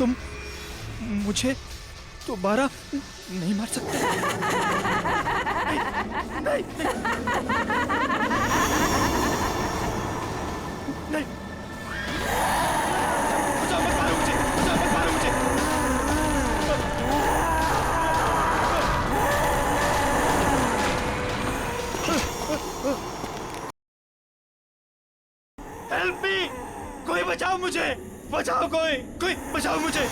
तुम मुझे दोबारा नहीं मार सकते। नहीं, नहीं, नहीं। बचाओ, मत मारो मुझे, बचाओ, मत मारो मुझे। हेल्प मी, कोई बचाओ मुझे, बचाओ, कोई बचाओ मुझे।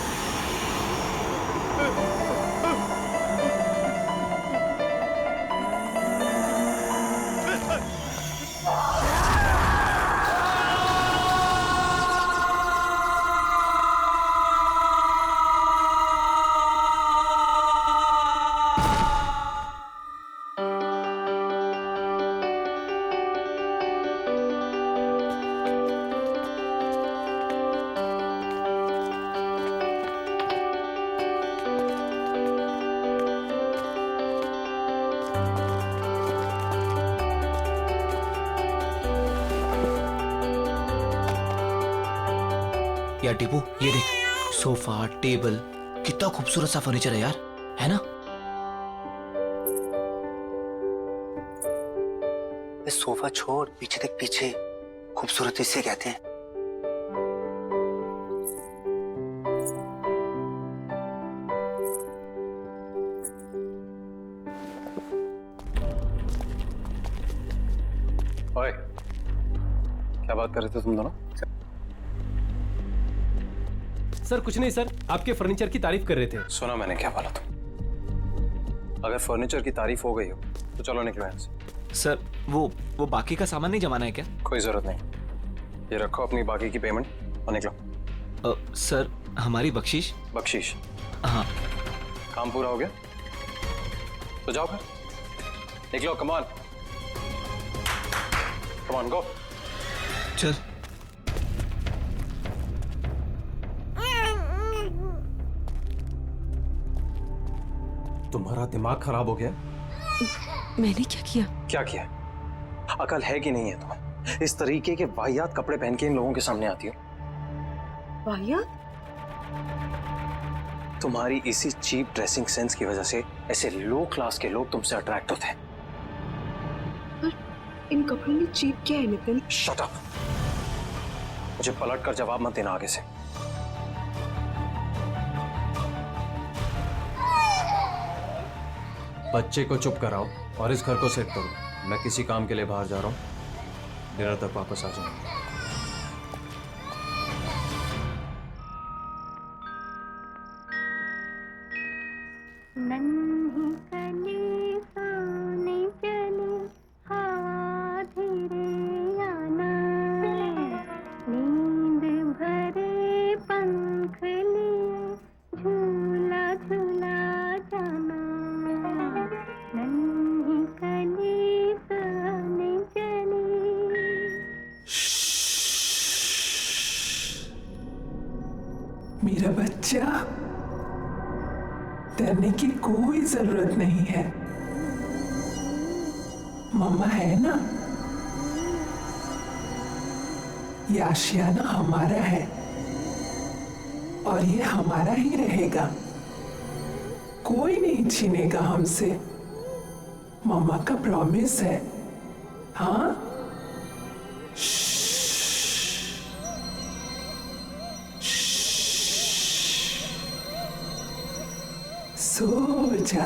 यार टीपू, ये देख, सोफा, टेबल, कितना खूबसूरत सा फर्नीचर है यार, है ना? सोफा छोड़, पीछे देख, पीछे खूबसूरती से कहते हैं। ओए, क्या बात कर रहे थे तुम दोनों? सर कुछ नहीं सर, आपके फर्नीचर की तारीफ कर रहे थे। सुना मैंने क्या बोला तुम? अगर फर्नीचर की तारीफ हो गई हो तो चलो निकलो यहाँ से। सर वो बाकी का सामान नहीं जमाना है क्या? कोई जरूरत नहीं, ये रखो अपनी बाकी की पेमेंट और निकलो। सर हमारी बख्शीश? बख्शीश? हाँ। काम पूरा हो गया तो जाओ फिर, निकलो। कमान कमान, गो। चल। तुम्हारा दिमाग खराब हो गया? मैंने क्या किया? क्या किया? अकल है कि नहीं है तुम्हें? इस तरीके के वाहियात कपड़े पहन के इन लोगों के सामने आती हो। वाहियात? तुम्हारी इसी चीप ड्रेसिंग सेंस की वजह से ऐसे लो क्लास के लोग तुमसे अट्रैक्ट होते हैं। पर इन कपड़ों में चीप क्या है नितिन? शट अप, मुझे पलट कर जवाब मत देना आगे से। बच्चे को चुप कराओ और इस घर को सेट करो। मैं किसी काम के लिए बाहर जा रहा हूँ, डिनर तक वापस आ जाऊंगा। मेरा बच्चा, डरने की कोई जरूरत नहीं है। मम्मा है ना, ये आशियाना हमारा है और ये हमारा ही रहेगा। कोई नहीं छीनेगा हमसे, मम्मा का प्रॉमिस है। हाँ, सो जा।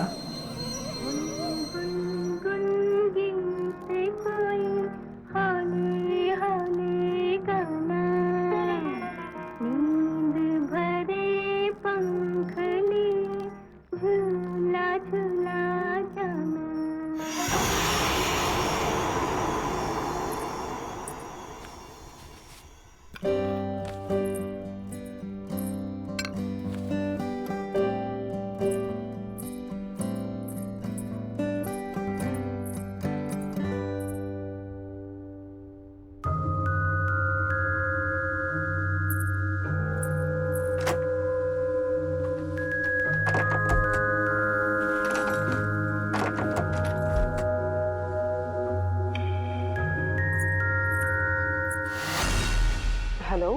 Hello,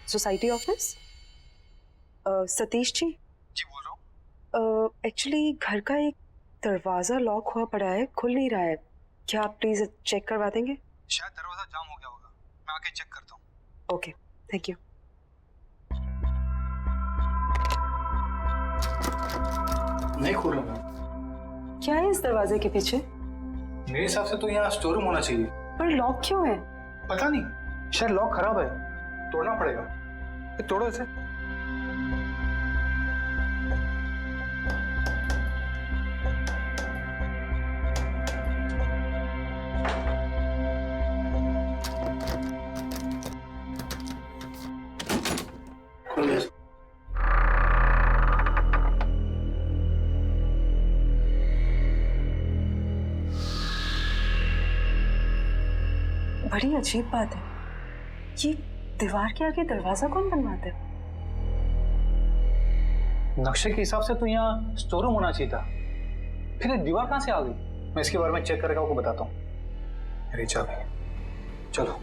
society office? Satish ji बोल रहा हूँ। एक्चुअली घर का एक दरवाजा लॉक हुआ पड़ा है, खुल नहीं रहा है। क्या आप प्लीज चेक करवा देंगे? शायद दरवाजा जाम हो गया होगा, मैं आके चेक करता हूँ। Okay, thank you. नहीं खोल रहा मैं। क्या है इस दरवाजे के पीछे? मेरे हिसाब से तो यहाँ स्टोर रूम होना चाहिए। पर लॉक क्यों है? पता नहीं, शायद लॉक खराब है, तोड़ना पड़ेगा। ये तोड़ो इसे। बड़ी अजीब बात है, ये दीवार के आगे दरवाजा कौन बनवाता है? नक्शे के हिसाब से तो यहाँ स्टोर रूम होना चाहिए था, फिर ये दीवार कहाँ से आ गई? मैं इसके बारे में चेक करके आपको बताता हूँ। मेरी चाबी, चलो।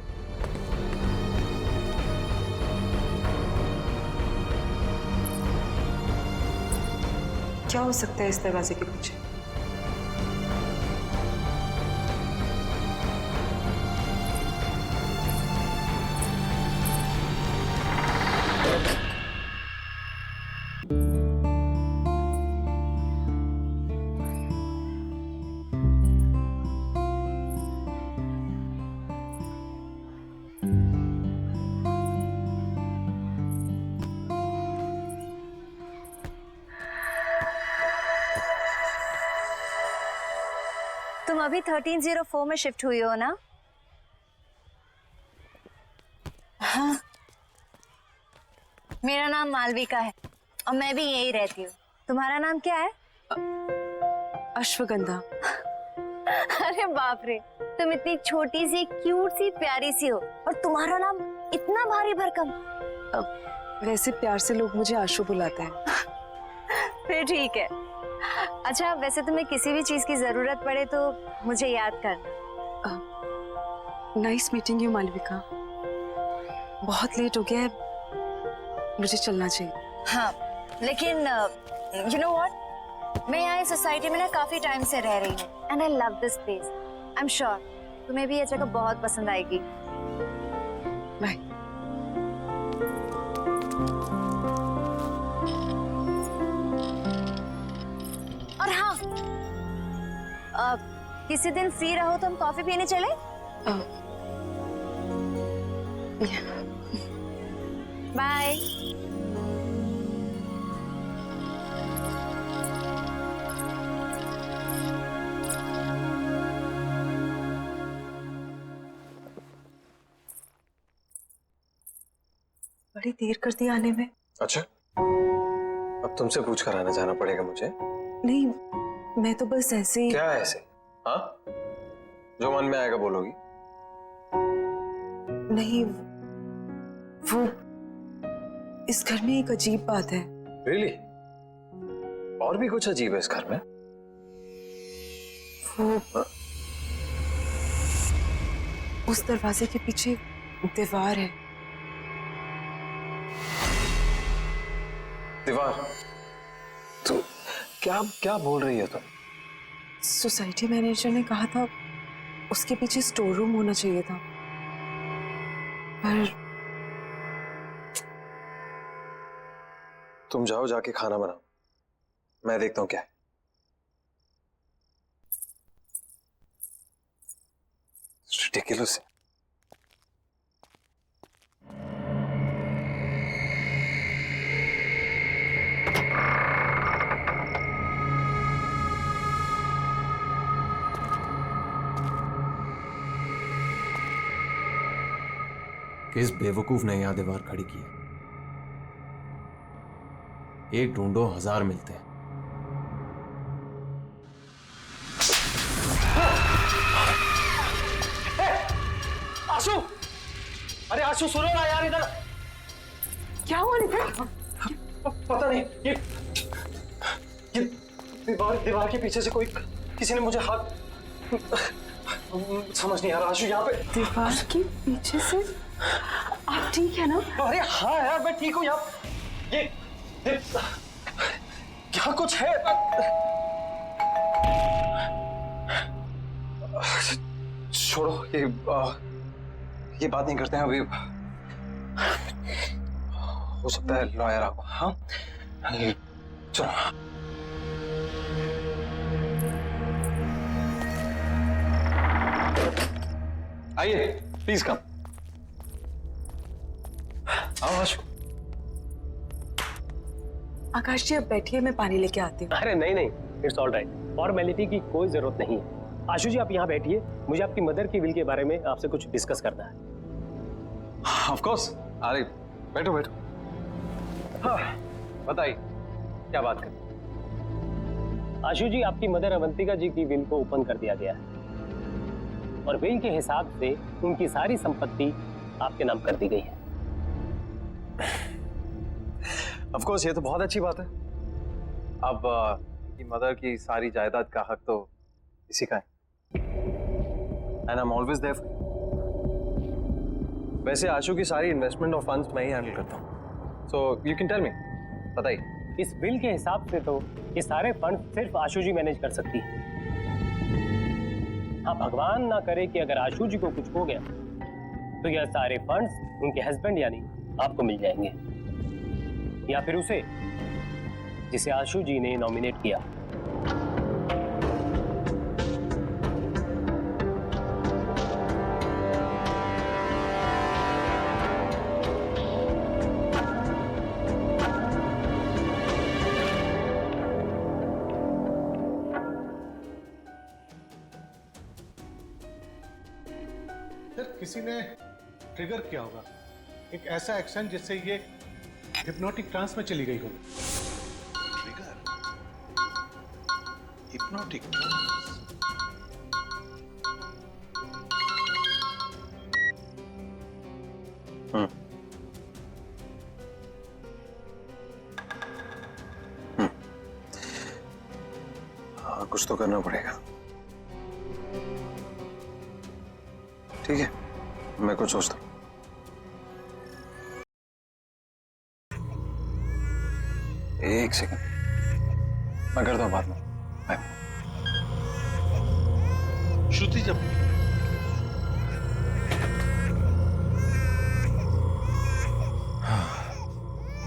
क्या हो सकता है इस दरवाजे के पीछे? तुम अभी 1304 में शिफ्ट हुई हो ना? हाँ। मेरा नाम मालविका है और मैं भी यही रहती हूँ। तुम्हारा नाम क्या है? अश्वगंधा। अरे बाप रे, तुम इतनी छोटी सी, क्यूट सी, प्यारी सी हो और तुम्हारा नाम इतना भारी भरकम। वैसे प्यार से लोग मुझे आशु बुलाते हैं। फिर ठीक है। अच्छा, वैसे तुम्हें किसी भी चीज की जरूरत पड़े तो मुझे याद करना। Nice meeting you Malvika. बहुत लेट हो गया है, मुझे चलना चाहिए। हाँ, लेकिन यू नो व्हाट, मैं यहाँ इस सोसाइटी में ना काफी टाइम से रह रही हूँ and I love this place. I am sure तुम्हें भी ये जगह बहुत पसंद आएगी। बाय। और हाँ, किसी दिन फ्री रहो तो हम कॉफी पीने चले? बाय। बड़ी देर कर दी आने में। अच्छा, अब तुमसे पूछ कर आना जाना पड़ेगा मुझे? नहीं, मैं तो बस ऐसे ही। क्या ऐसे? हाँ, जो मन में आएगा बोलोगी? नहीं, वो इस घर में एक अजीब बात है। Really? और भी कुछ अजीब है इस घर में? वो उस दरवाजे के पीछे दीवार है। दीवार? तो क्या क्या बोल रही है तुम? सोसाइटी मैनेजर ने कहा था उसके पीछे स्टोर रूम होना चाहिए था, पर तुम जाओ, जाके खाना बनाओ, मैं देखता हूँ क्या है। Ridiculous. किस बेवकूफ ने यहां दीवार खड़ी की? एक ढूंढो, 1000 मिलते हैं। आशु, अरे आशु सुनो ना यार, इधर क्या हुआ नितिन? पता नहीं, ये दीवार के पीछे से कोई, किसी ने मुझे हाथ, समझ नहीं आ रहा। आशु, यहाँ पे दीवार के पीछे से? आप ठीक है ना? अरे हाँ यार, मैं ठीक हूँ। यहाँ क्या कुछ है? छोड़ो, ये बात नहीं करते हैं अभी। हो सकता है लॉयर आपको। हाँ, चलो। आइए, प्लीज कम। आओ आशु। आकाश जी, अब बैठिए, मैं पानी लेके आती हूँ। अरे नहीं नहीं, इट्स ऑल राइट, फॉर्मेलिटी की कोई जरूरत नहीं है। आशु जी, आप यहाँ बैठिए, मुझे आपकी मदर की विल के बारे में आपसे कुछ डिस्कस करना है। Of course. अरे बैठो बैठो। हाँ, बताइए क्या बात करें। आशु जी, आपकी मदर अवंतिका जी की विल को ओपन कर दिया गया है और विल के हिसाब से उनकी सारी संपत्ति आपके नाम कर दी गई है। ऑफ कोर्स, ये तो बहुत अच्छी बात है। अब की मदर की सारी जायदाद का हक तो इसी का है। And I am always there. वैसे आशु की सारी इन्वेस्टमेंट और फंड्स मैं ही हैंडल करता हूँ। So you can tell me, बताइए। इस बिल के हिसाब से तो ये सारे फंड सिर्फ आशु जी मैनेज कर सकती है। हाँ, भगवान ना करे कि अगर आशु जी को कुछ हो गया तो यह सारे फंड्स उनके हस्बैंड यानी आपको मिल जाएंगे, या फिर उसे जिसे आशु जी ने नॉमिनेट किया। सर, किसी ने ट्रिगर किया होगा एक ऐसा एक्शन जिससे ये हिप्नोटिक ट्रांस में चली गई हो। Trigger, hypnotic. हाँ, कुछ तो करना पड़ेगा। ठीक है, मैं कुछ सोचता हूँ। एक सेकंड, मैं करता हूँ बाद में। बाय। श्रुति जब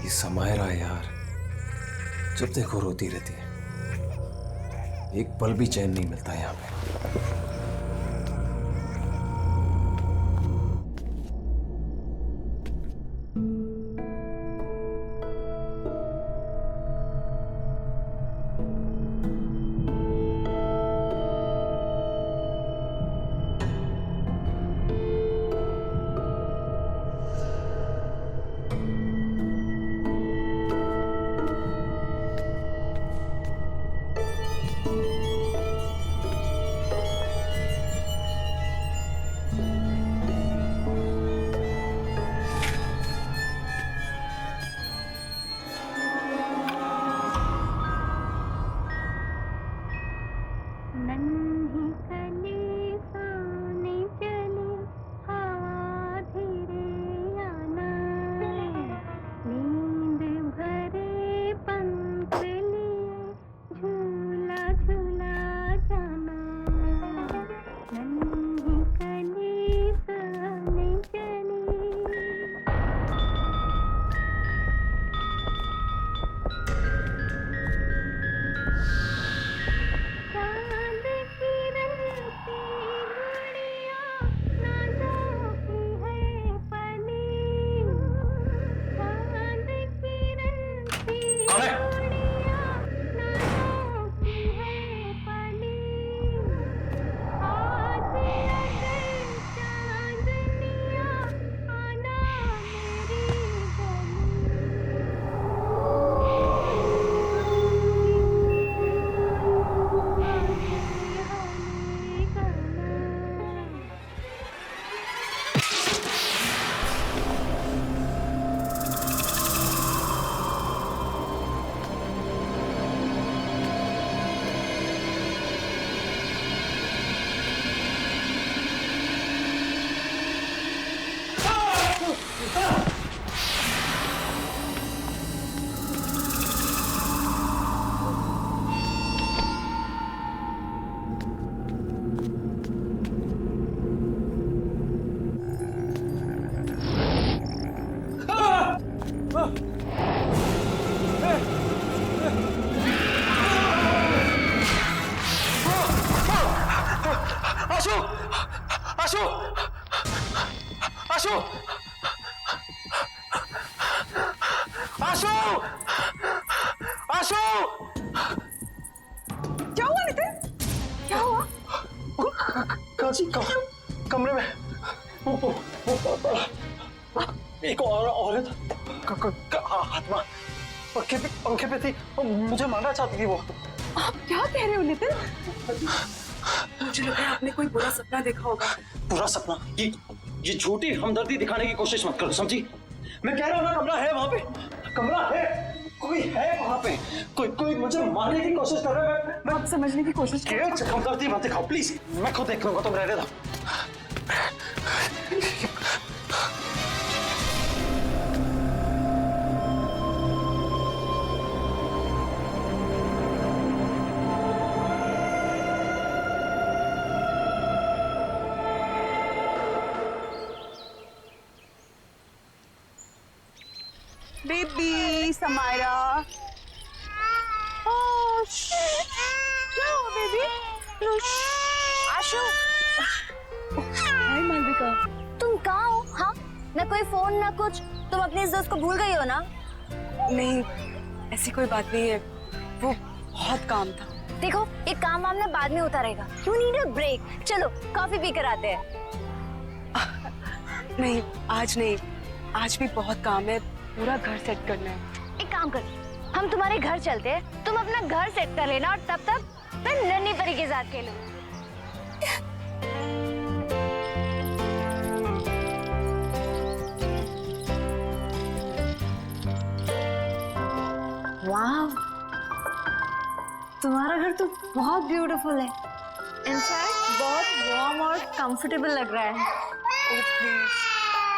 ये समायरा यार, जब देखो रोती रहती है। एक पल भी चैन नहीं मिलता यहाँ पे। आशु! क्या हुआ नितिन? क्या हुआ? काजी कमरे में एक औरत आत्मा पंखे पे थी, मुझे मारना चाहती थी वो। आप क्या कह रहे हो नितिन? मुझे लग रहा है आपने कोई बुरा सपना देखा होगा। बुरा सपना? ये झूठी हमदर्दी दिखाने की कोशिश मत करो, समझी? मैं कह रहा हूँ ना, कमरा है वहां पे, कमरा है, कोई है वहां पे, कोई मुझे मारने की कोशिश कर रहा है। मैं आप समझने की कोशिश कर रहा हूं। हमदर्दी मत दिखाओ प्लीज, मैं खुद देख लूंगा, तुम रहने दो। बेबी समायरा, क्या हुआ बेबी? आशु, हाय मालविका। तुम कहाँ हो? हाँ, ना कोई फोन ना कुछ, तुम अपने इस दोस्त को भूल गई हो ना? नहीं, ऐसी कोई बात नहीं है, वो बहुत काम था। देखो, ये काम वाम ना बाद में होता रहेगा। You need a break. चलो कॉफी पी कर आते हैं। नहीं, आज नहीं, आज भी बहुत काम है, पूरा घर सेट करना है। एक काम कर, हम तुम्हारे घर चलते हैं, तुम अपना घर सेट कर लेना और तब तक मैं नन्ही परी के साथ खेलूं। वाह, तुम्हारा घर तो बहुत ब्यूटीफुल है। इनफैक्ट बहुत वार्म और कंफर्टेबल लग रहा है।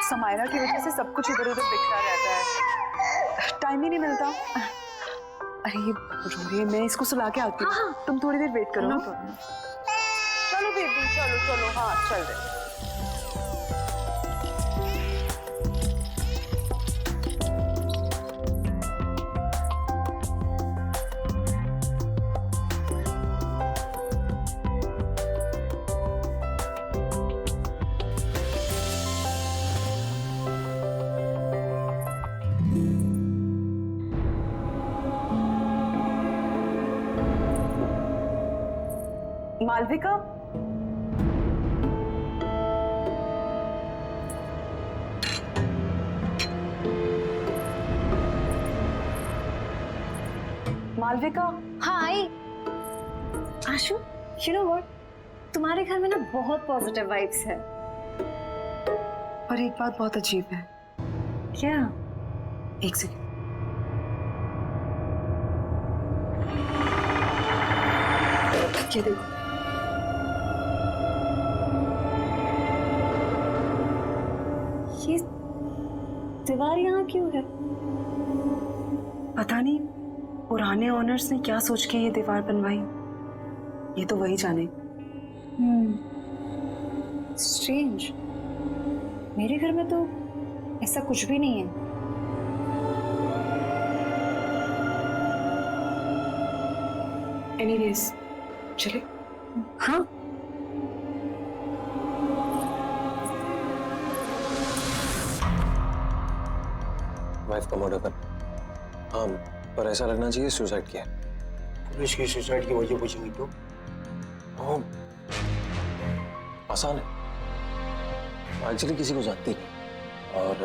समायरा की वजह से सब कुछ इधर उधर बिखरा रहता है, टाइम ही नहीं मिलता। अरे ये रो रही है, मैं इसको सुला के आती हूँ। हाँ। तुम थोड़ी देर वेट करो। चलो बेबी, चलो चलो, हाँ चल रहे। मालविका, मालविका। हाँ आई। आशु, you know what? तुम्हारे घर में ना बहुत पॉजिटिव वाइब्स है। पर एक बात बहुत अजीब है। क्या? एक सेकंड। ये देखो, ये दीवार यहाँ क्यों है? पता नहीं पुराने ओनर्स ने क्या सोच के ये दीवार बनवाई, ये तो वही जाने। स्ट्रेंज, मेरे घर में तो ऐसा कुछ भी नहीं है। एनीवेज, चले। हाँ, वाइफ का मर्डर कर। हाँ, पर ऐसा लगना चाहिए सुसाइड किया। पुलिस की सुसाइड की वजह पूछेंगी तो? आसान है, एक्चुअली किसी को जानती नहीं और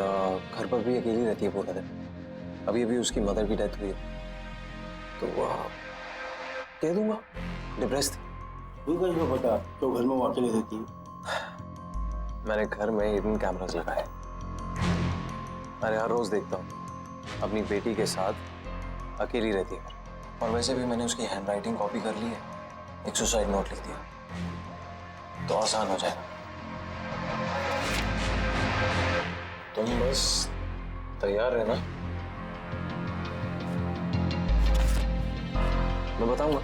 घर पर भी अकेली रहती है पूरा दिन। अभी अभी उसकी मदर की डेथ हुई है, तो कह दूंगा डिप्रेस थी। तू कैसे पता तो घर में वो अकेले रहती है? मैंने घर में हिडन कैमरास लगाए, मैंने हर रोज देखता हूँ अपनी बेटी के साथ अकेली रहती है। और वैसे भी मैंने उसकी हैंडराइटिंग कॉपी कर ली है, एक सुसाइड नोट लिख दिया, तो आसान हो जाएगा। तुम बस तैयार रहना, मैं बताऊंगा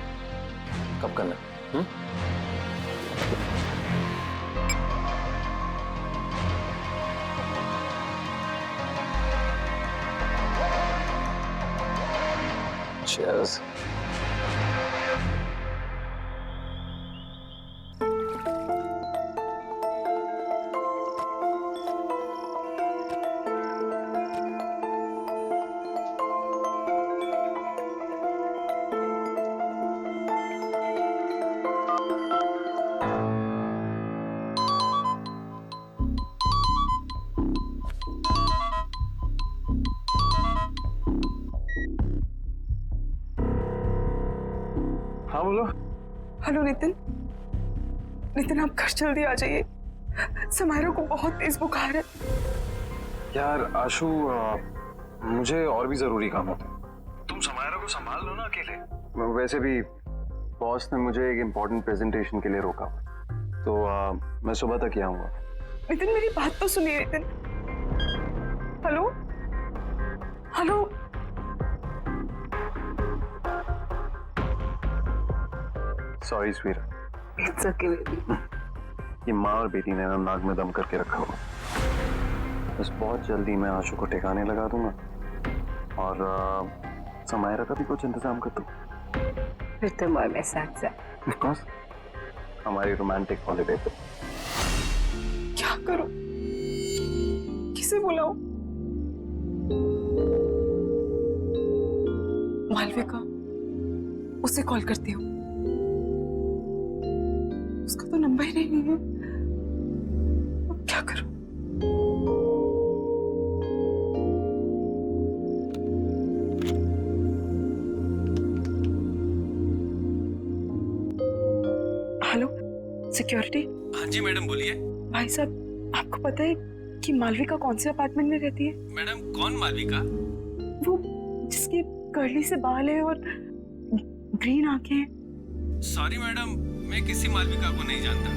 कब करना है। Cheers. हाँ बोलो। हेलो नितिन, नितिन आप घर जल्दी आ जाइए, समायरा को बहुत तेज बुखार है। यार आशु, मुझे और भी जरूरी काम होते हैं, तुम समायरा को संभाल लो ना अकेले। वैसे भी बॉस ने मुझे एक इम्पोर्टेंट प्रेजेंटेशन के लिए रोका, तो मैं सुबह तक ही आऊंगा। नितिन मेरी बात तो सुनिए नितिन। हेलो हेलो, सॉरी स्वीरा। It's okay baby. ये माँ और बेटी ने ना नाक में दम करके रखा हुआ। बस बहुत जल्दी मैं आशु को ठिकाने लगा दूंगा और समायरा का भी कुछ इंतजाम कर दूं। फिर तुम और मैं साथ साथ। ऑफ कोर्स, हमारी रोमांटिक हॉलिडे पे। क्या करूं, किसे बुलाऊं? मालविका, उसे कॉल करती हूँ, उसका तो नंबर ही नहीं है। अब क्या करूं? Hello security. हाँ जी मैडम, बोलिए। भाई साहब, आपको पता है कि मालविका कौन से अपार्टमेंट में रहती है? मैडम, कौन मालविका? वो जिसकी कर्ली से बाल है और ग्रीन आंखें हैं। सॉरी मैडम, मैं किसी मालविका को नहीं जानता।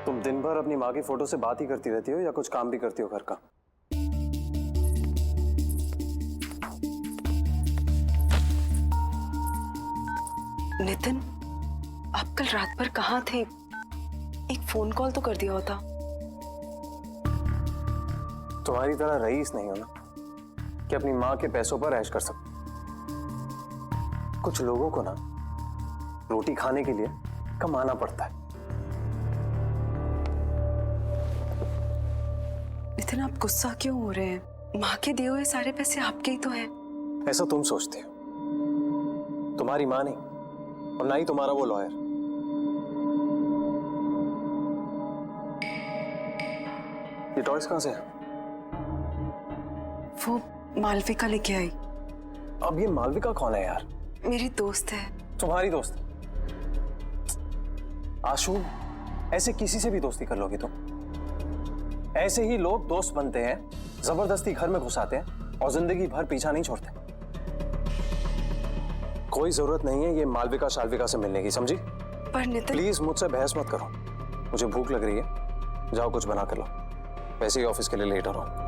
तुम दिन भर अपनी माँ की फोटो से बात ही करती रहती हो या कुछ काम भी करती हो घर का? नितिन, आप कल रात भर कहाँ थे? एक फोन कॉल तो कर दिया होता। तुम्हारी तरह रईस नहीं हो ना कि अपनी माँ के पैसों पर ऐश कर सकते। कुछ लोगों को ना रोटी खाने के लिए कमाना पड़ता है। नितिन, आप गुस्सा क्यों हो रहे हैं? माँ के दिए हुए सारे पैसे आपके ही तो हैं। ऐसा तुम सोचते हो, तुम्हारी माँ नहीं और ना ही तुम्हारा वो लॉयर। ये टॉयज कहां से है? वो मालविका लेके आई। अब ये मालविका कौन है यार? मेरी दोस्त है। तुम्हारी दोस्त? आशु, ऐसे किसी से भी दोस्ती कर लोगी तुम? ऐसे ही लोग दोस्त बनते हैं, जबरदस्ती घर में घुसाते हैं और जिंदगी भर पीछा नहीं छोड़ते। कोई जरूरत नहीं है ये मालविका शालविका से मिलने की, समझी? पर नितिन, प्लीज मुझसे बहस मत करो। मुझे भूख लग रही है, जाओ कुछ बना कर लो। वैसे ही ऑफिस के लिए लेट हो रहा हूं।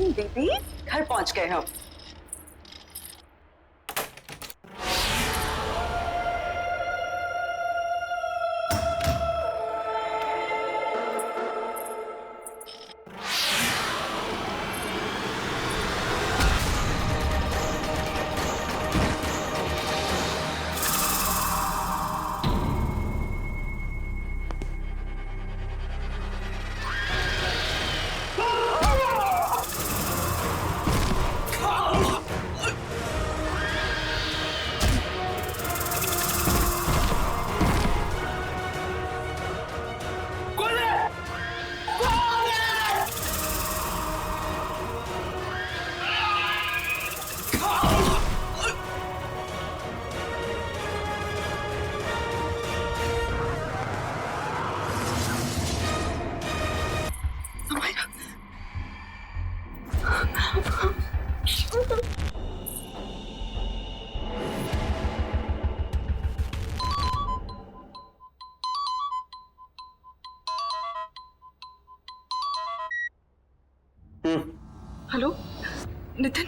दीदी, घर पहुंच गए हम। हेलो नितिन,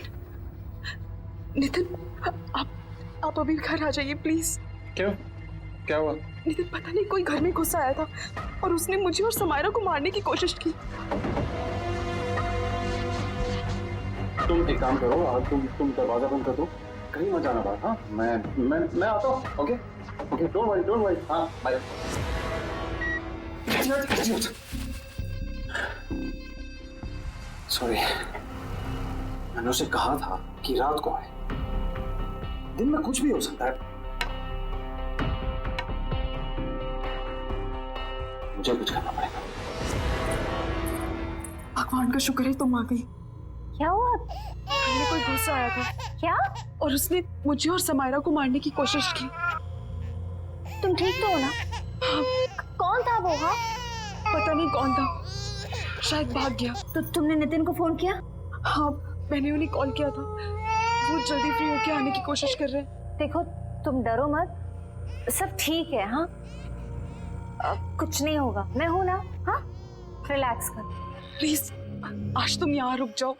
नितिन, आप अभी घर आ जाइए प्लीज। क्यों? क्या हुआ? नितिन, पता नहीं कोई घर में घुस आया था और उसने मुझे और समायरा को मारने की कोशिश की। तुम एक काम करो, आज तुम दरवाजा बंद कर दो, कहीं मत जाना बाहर। हाँ, मैं आता हूँ। Okay okay, don't worry. हाँ, बाय। सॉरी, मैंने उसे कहा था कि रात को आए। दिन में कुछ भी हो सकता है। मुझे कुछ करना पड़ेगा। भगवान का शुक्र है तुम आ गई। क्या हुआ? घर में कोई घुस आया था। क्या? और उसने मुझे और समायरा को मारने की कोशिश की। तुम ठीक तो हो ना? कौन था वो? हाँ, पता नहीं कौन था, शायद भाग गया। तो तुमने नितिन को फोन किया? हाँ, मैंने उन्हें कॉल किया था। वो जल्दी फ्री होके आने की कोशिश कर रहे हैं। देखो, तुम डरो मत, सब ठीक है। हाँ, कुछ नहीं होगा, मैं हूं ना। हाँ, रिलैक्स कर। प्लीज आज तुम यहाँ रुक जाओ,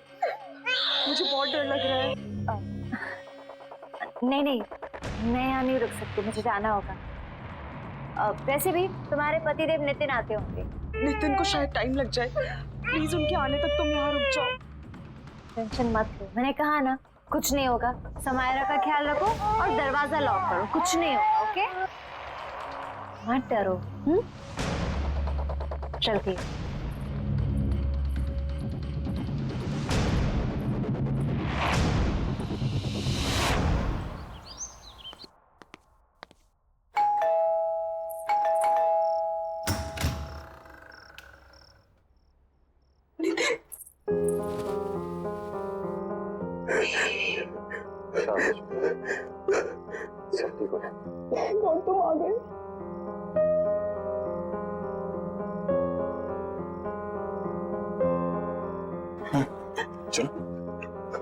मुझे बहुत डर लग रहा है। नहीं, मैं यहाँ नहीं रुक सकती, मुझे जाना होगा। वैसे भी तुम्हारे पतिदेव नितिन आते होंगे। नितिन को शायद टाइम लग जाए, प्लीज उनके आने तक तुम यहाँ रुक जाओ। टेंशन मत लो, मैंने कहा ना कुछ नहीं होगा। समायरा का ख्याल रखो और दरवाजा लॉक करो, कुछ नहीं होगा। ओके, मत डरो। चलती हूँ। सब ठीक हो गॉड तुम आ गए। चलो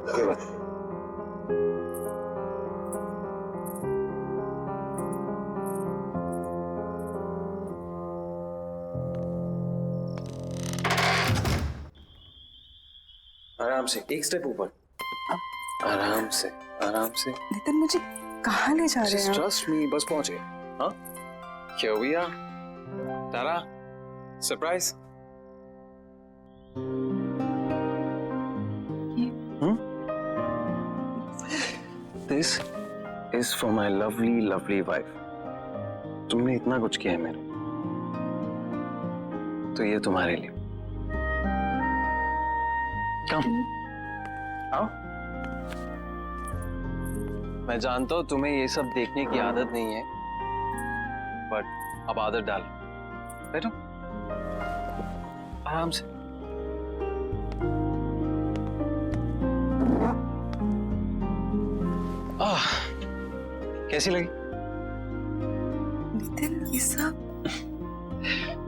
कोई बात नहीं। आराम से, एक स्टेप ऊपर, आराम से आराम से। नितिन मुझे कहाँ ले जा रहे हैं? ट्रस्ट मी, बस पहुंच गए। हाँ क्या हुआ Tara? Surprise? This is for my lovely lovely wife. तुमने इतना कुछ किया है मेरे, तो ये तुम्हारे लिए। कम आओ। मैं जानता हूं तुम्हें ये सब देखने की आदत नहीं है, बट अब आदत डालो। बैठो आराम से। कैसी लगी? नितिन ये सब?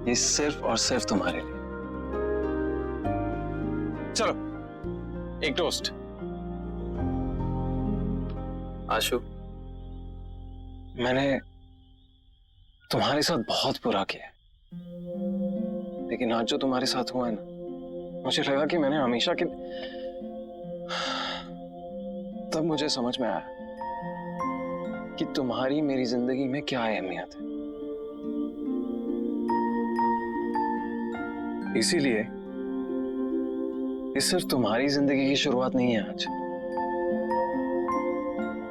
ये सिर्फ और सिर्फ तुम्हारे लिए। चलो एक टोस्ट। आशु, मैंने तुम्हारे साथ बहुत बुरा किया है, लेकिन आज जो तुम्हारे साथ हुआ है ना, मुझे लगा कि मैंने हमेशा के, तब मुझे समझ में आया कि तुम्हारी मेरी जिंदगी में क्या अहमियत है। इसीलिए ये सिर्फ तुम्हारी जिंदगी की शुरुआत नहीं है आज,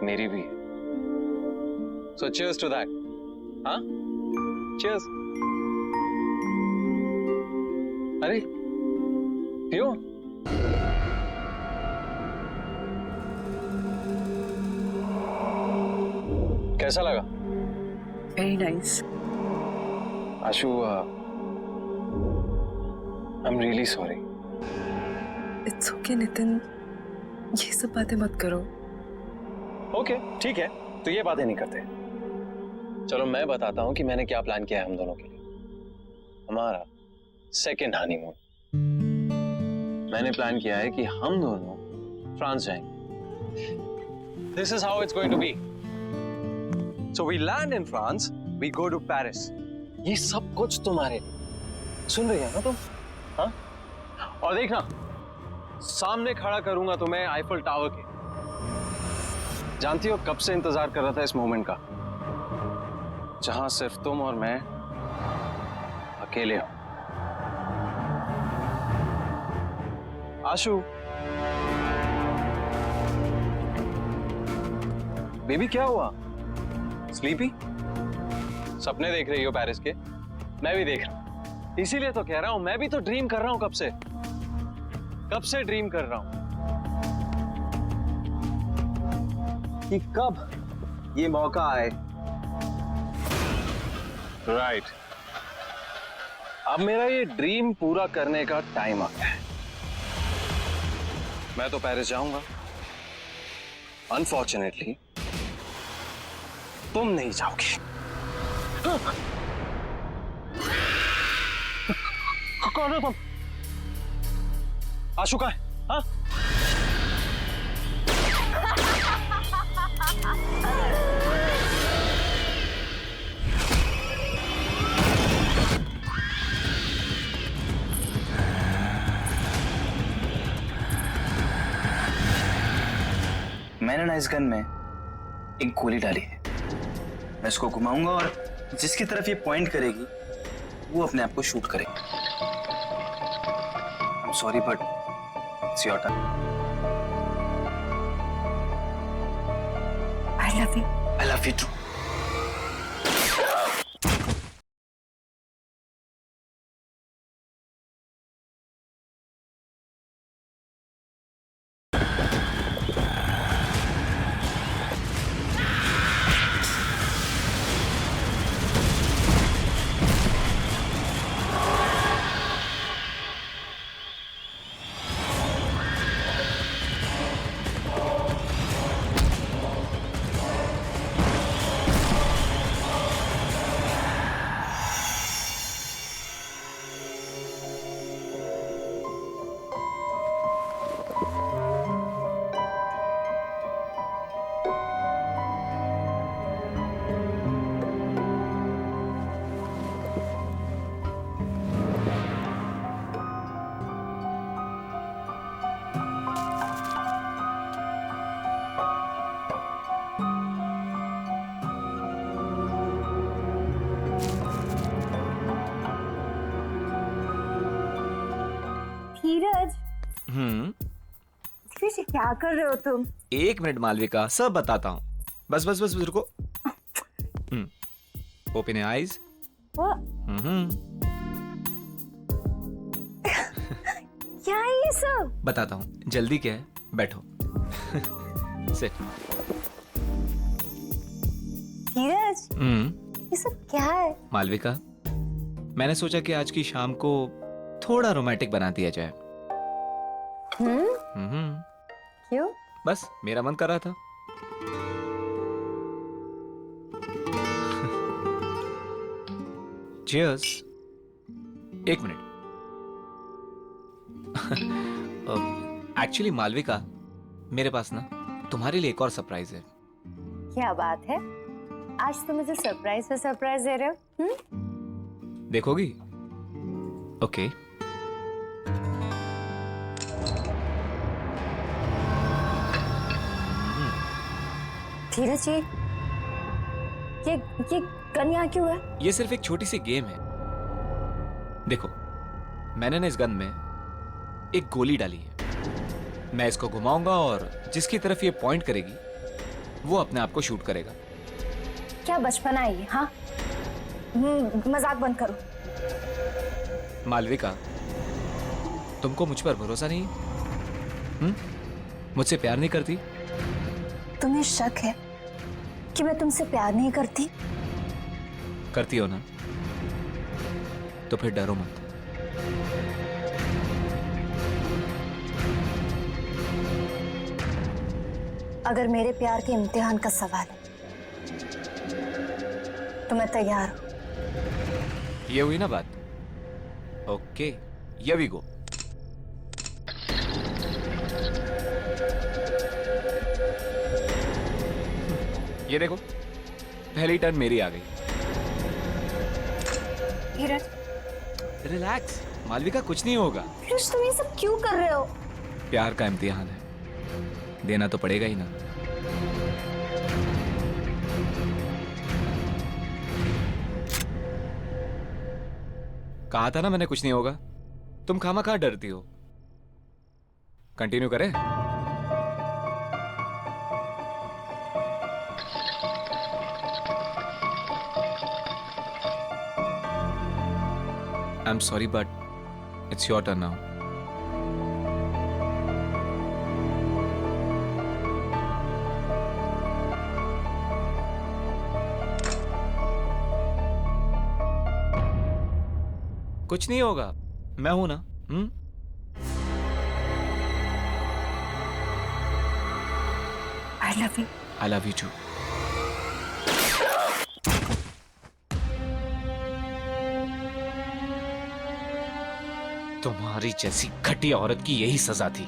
मेरी भी है। सो cheers to that. हाँ? Cheers. अरे पियो। कैसा लगा? Very nice. Ashu, I am really sorry. It's okay Nitin, ये सब बातें मत करो। ओके ठीक है, तो ये बातें नहीं करते। चलो मैं बताता हूं कि मैंने क्या प्लान किया है हम दोनों के लिए। हमारा सेकेंड हनीमून। मैंने प्लान किया है कि हम दोनों फ्रांस जाएंगे। This is how it's going to be. So we land in France, we go to Paris. ये सब कुछ तुम्हारे लिए। सुन रही है ना तुम? हाँ? और देखना, सामने खड़ा करूंगा तुम्हें आईफल टावर के। जानती हो कब से इंतजार कर रहा था इस मोमेंट का, जहां सिर्फ तुम और मैं अकेले हो। आशु, बेबी क्या हुआ? स्लीपी? सपने देख रही हो पेरिस के? मैं भी देख रहा हूं, इसीलिए तो कह रहा हूं, मैं भी तो ड्रीम कर रहा हूं कब से ड्रीम कर रहा हूं कि कब ये मौका आए। राइट, अब मेरा ये ड्रीम पूरा करने का टाइम आ गया है। मैं तो पेरिस जाऊंगा, अनफॉर्चुनेटली तुम नहीं जाओगे। कौन हो तुम? आशु कहाँ है? हाँ? मैंने ना इस गन में एक गोली डाली है। मैं इसको घुमाऊंगा और जिसकी तरफ ये पॉइंट करेगी वो अपने आप को शूट करेगी। I am sorry but it's your turn. I love you. I love you too. Dheeraj क्या कर रहे हो तुम? 1 मिनट मालविका, सब बताता हूँ। बस बस बस रुको। Open your eyes. क्या है ये सब? बताता हूँ, जल्दी क्या है, बैठो। सिट। धीरज ये सब क्या है? मालविका, मैंने सोचा कि आज की शाम को थोड़ा रोमांटिक बना दिया जाए। क्यों? बस मेरा मन कर रहा था। Cheers। 1 मिनट। एक्चुअली मालविका, मेरे पास ना तुम्हारे लिए एक और सरप्राइज है। क्या बात है? आज तुम मुझे सरप्राइज पे सरप्राइज दे रहे हो? देखोगी? ओके। धीरज जी, ये गन यहाँ क्यों है? ये सिर्फ एक छोटी सी गेम है। देखो, मैंने ना इस गन में एक गोली डाली है। मैं इसको घुमाऊंगा और जिसकी तरफ ये पॉइंट करेगी वो अपने आप को शूट करेगा। क्या बचपना है ये? हाँ, मजाक बंद करो। मालविका, तुमको मुझ पर भरोसा नहीं? मुझसे प्यार नहीं करती? तुम्हें शक है कि मैं तुमसे प्यार नहीं करती? करती हो ना? तो फिर डरो मत। अगर मेरे प्यार के इम्तिहान का सवाल है तो मैं तैयार हूं। ये हुई ना बात? Okay, here we go. ये देखो, पहली टर्न मेरी आ गई। धीरज, रिलैक्स मालविका, कुछ नहीं होगा। धीरज तुम ये सब क्यों कर रहे हो? प्यार का इम्तिहान है, देना तो पड़ेगा ही ना। कहा था ना मैंने कुछ नहीं होगा। तुम खामखा डरती हो। कंटिन्यू करें? I'm sorry, but it's your turn now. कुछ नहीं होगा, मैं हूं ना। I love you. I love you too. तुम्हारी जैसी घटिया औरत की यही सजा थी।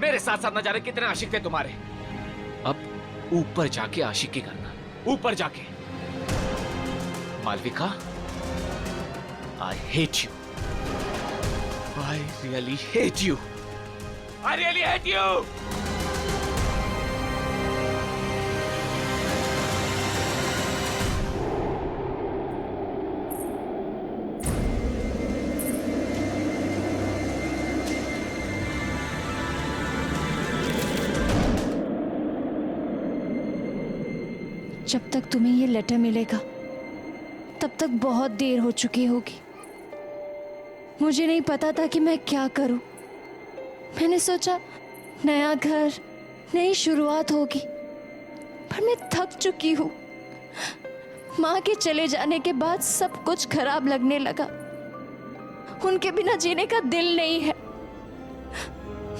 मेरे साथ साथ न जाने कितने आशिक थे तुम्हारे। अब ऊपर जाके आशिकी करना, ऊपर जाके। Malvika, I hate you. I really hate you. I really hate you. जब तक तुम्हें ये लेटर मिलेगा तब तक बहुत देर हो चुकी होगी। मुझे नहीं पता था कि मैं क्या करूं। मैंने सोचा नया घर, नई शुरुआत होगी, पर मैं थक चुकी हूं। माँ के चले जाने के बाद सब कुछ खराब लगने लगा। उनके बिना जीने का दिल नहीं है।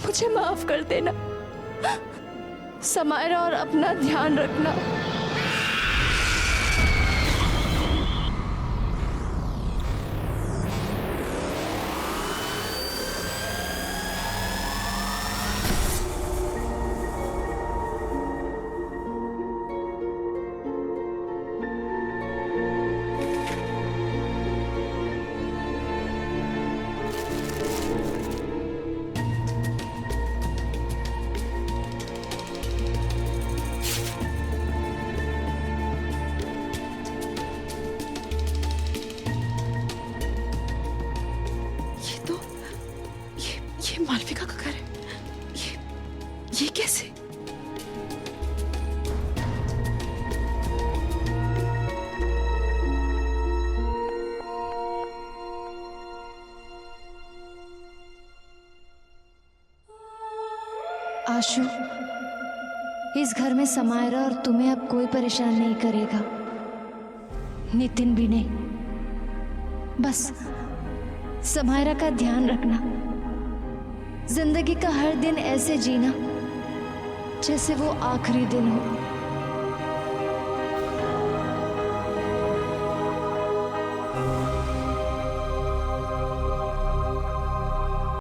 मुझे माफ कर देना समायरा, और अपना ध्यान रखना। आशु, इस घर में समायरा और तुम्हें अब कोई परेशान नहीं करेगा, नितिन भी नहीं। बस समायरा का ध्यान रखना, जिंदगी का हर दिन ऐसे जीना जैसे वो आखिरी दिन हो।